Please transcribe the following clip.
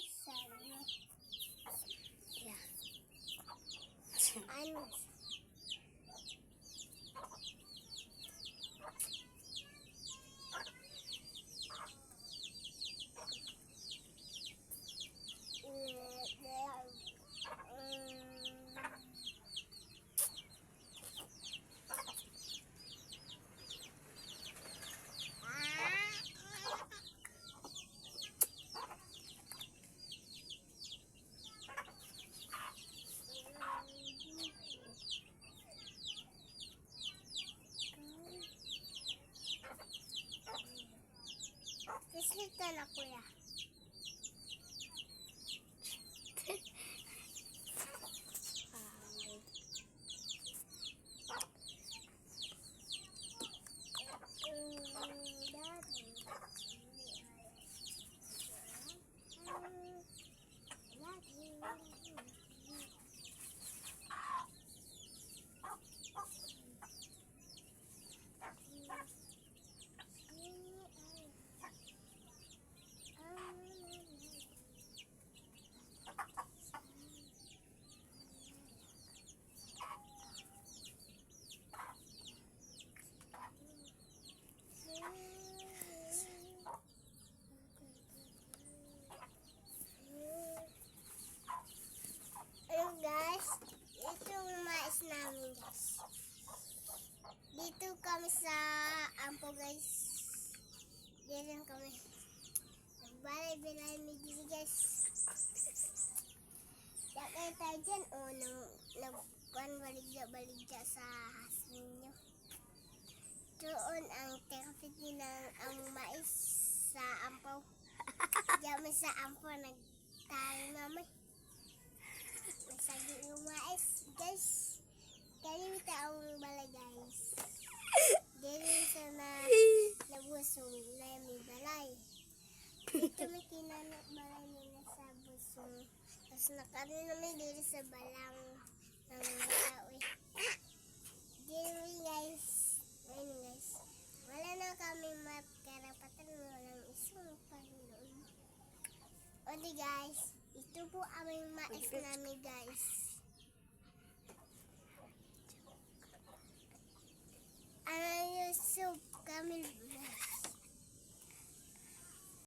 sana. Ya. Ano? Kislit ka na, kuya. Ayun guys, ito yung mais namin guys. Dito kami sa Ampo guys. Dito kami. Nagbalay-bilay mi dito guys. Yakay tayo dyan o nagbaligya sa hasmin nyo. Doon ang terapit ang mais sa Ampo. Diyan sa Ampo nagtayo namin. Nagsagi yung mais guys. Kalimita ang balay guys. Dito sa nabusong na may balay. Dito may kinanak balay nila sa busong. Tapos nakaroon namin dito sa balang ng tao eh. Dito guys. Ayun guys. Wala na kami karapatan. Walang isang Panginoon. O di guys. Ito po aming mais namin guys. Ano yung soup kami guys.